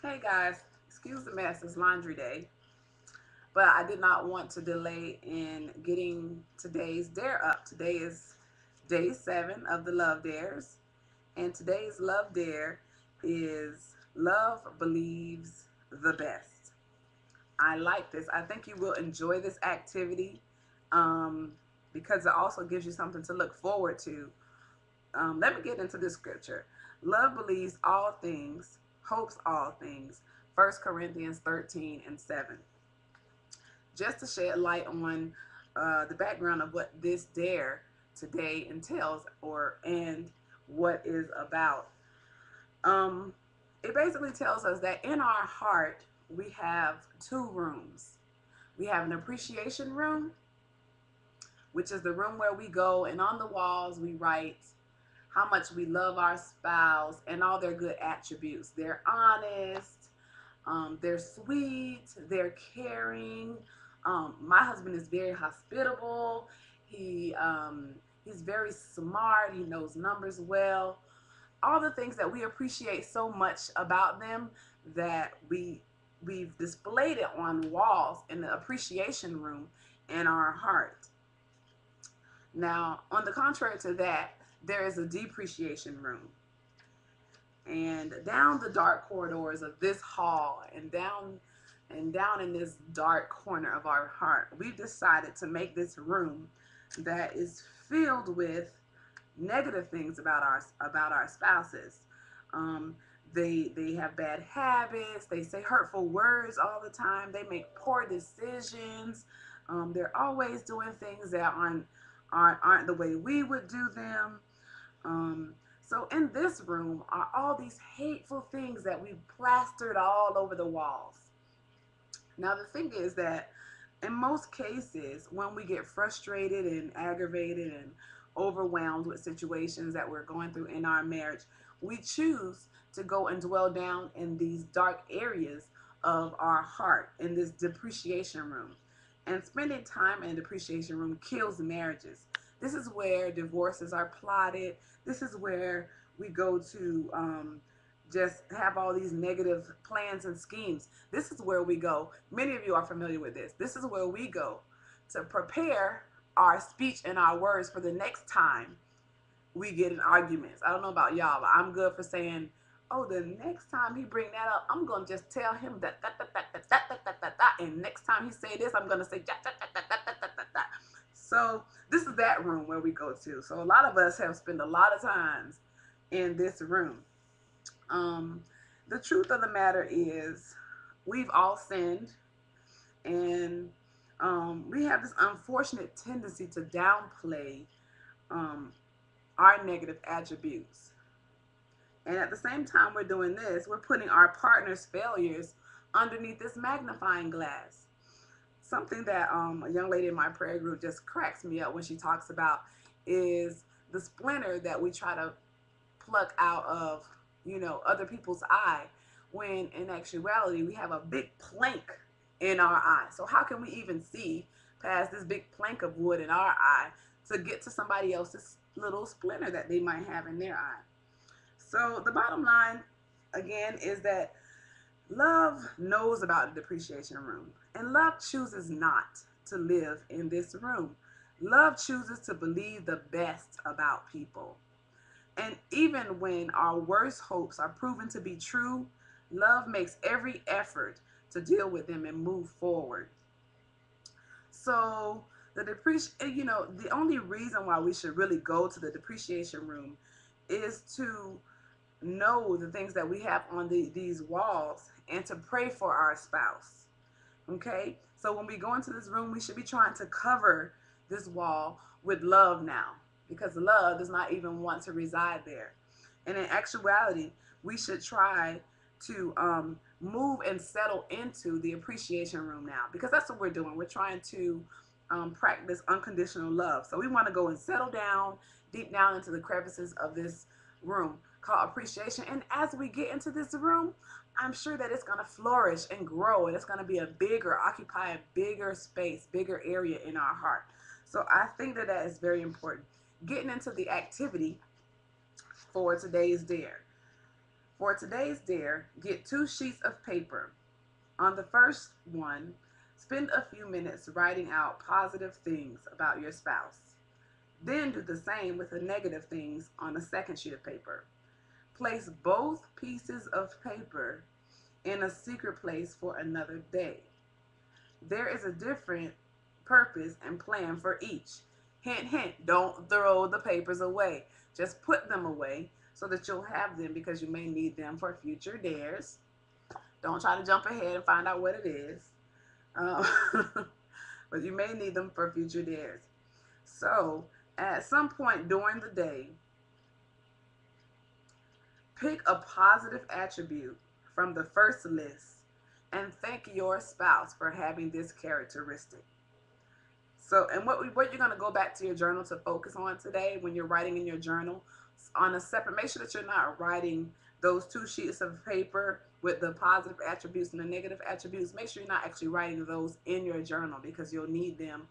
Hey guys, excuse the mess, it's laundry day, but I did not want to delay in getting today's dare up. Today is day 7 of the Love Dares, and today's Love Dare is Love Believes the Best. I like this. I think you will enjoy this activity um, because it also gives you something to look forward to. Let me get into this scripture. Love believes all things, hopes all things. 1 Corinthians 13:7. Just to shed light on the background of what this dare today entails, and what is about. Um, it basically tells us that in our heart we have two rooms. We have an appreciation room, which is the room where we go and on the walls we write how much we love our spouse and all their good attributes. They're honest, they're sweet, they're caring. My husband is very hospitable. He he's very smart. He knows numbers well. All the things that we appreciate so much about them that we've displayed it on walls in the appreciation room in our heart. Now, on the contrary to that, there is a depreciation room. And down the dark corridors of this hall and down in this dark corner of our heart, we've decided to make this room that is filled with negative things about our spouses. Um, they have bad habits. They say hurtful words all the time. They make poor decisions. They're always doing things that aren't the way we would do them. So in this room are all these hateful things that we've plastered all over the walls. Now the thing is that in most cases, when we get frustrated and aggravated and overwhelmed with situations that we're going through in our marriage, we choose to go and dwell down in these dark areas of our heart in this depreciation room. And spending time in the depreciation room kills marriages. This is where divorces are plotted. This is where we go to just have all these negative plans and schemes. This is where we go. Many of you are familiar with this. This is where we go to prepare our speech and our words for the next time we get in arguments. I don't know about y'all, but I'm good for saying, oh, the next time he bring that up, I'm gonna just tell him that, and next time he say this, I'm gonna say that. So this is that room where we go to. So a lot of us have spent a lot of times in this room. Um, the truth of the matter is, we've all sinned, and we have this unfortunate tendency to downplay um, our negative attributes. And at the same time we're doing this, we're putting our partner's failures underneath this magnifying glass. Something that a young lady in my prayer group just cracks me up when she talks about is the splinter that we try to pluck out of, other people's eye, when in actuality we have a big plank in our eye. So how can we even see past this big plank of wood in our eye to get to somebody else's little splinter that they might have in their eye? So the bottom line again is that love knows about the depreciation room, and love chooses not to live in this room. Love chooses to believe the best about people. And even when our worst hopes are proven to be true, love makes every effort to deal with them and move forward. So the only reason why we should really go to the depreciation room is to know the things that we have on these walls and to pray for our spouse. Okay? So when we go into this room, we should be trying to cover this wall with love now, because love does not even want to reside there. And in actuality, we should try to move and settle into the appreciation room now, because that's what we're doing. We're trying to practice unconditional love. So we want to go and settle down deep down into the crevices of this room called appreciation. And as we get into this room, I'm sure that it's going to flourish and grow, and it's going to be occupy a bigger space, bigger area in our heart. So I think that that is very important. Getting into the activity for today's dare. For today's dare, get 2 sheets of paper. On the first one, spend a few minutes writing out positive things about your spouse. Then do the same with the negative things on the second sheet of paper. Place both pieces of paper in a secret place for another day. There is a different purpose and plan for each. Hint, hint, don't throw the papers away. Just put them away so that you'll have them because you may need them for future dares. Don't try to jump ahead and find out what it is. Um, but you may need them for future dares. So, at some point during the day, pick a positive attribute from the first list and thank your spouse for having this characteristic. So, and what you're going to go back to your journal to focus on today when you're writing in your journal on a separate, make sure that you're not writing those 2 sheets of paper with the positive attributes and the negative attributes. Make sure you're not actually writing those in your journal because you'll need them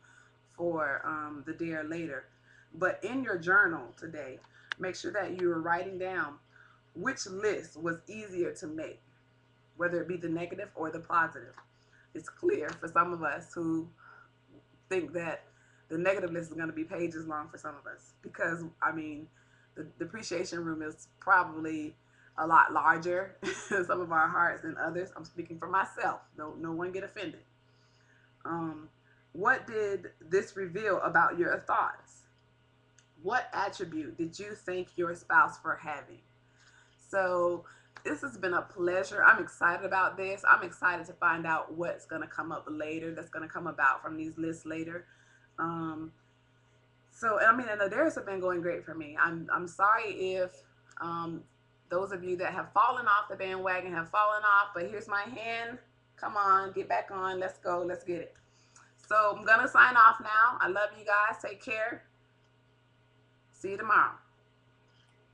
for the dare later. But in your journal today, make sure that you're writing down which list was easier to make, whether it be the negative or the positive. It's clear for some of us who think that the negative list is going to be pages long for some of us because, I mean, the depreciation room is probably a lot larger in some of our hearts than others. I'm speaking for myself. No one get offended. What did this reveal about your thoughts? What attribute did you thank your spouse for having? So this has been a pleasure. I'm excited about this. I'm excited to find out what's going to come up later, that's going to come about from these lists later. Um, so, I mean, and the dares have been going great for me. I'm sorry if those of you that have fallen off the bandwagon have fallen off, but here's my hand. Come on, get back on. Let's go. Let's get it. So I'm going to sign off now. I love you guys. Take care. See you tomorrow.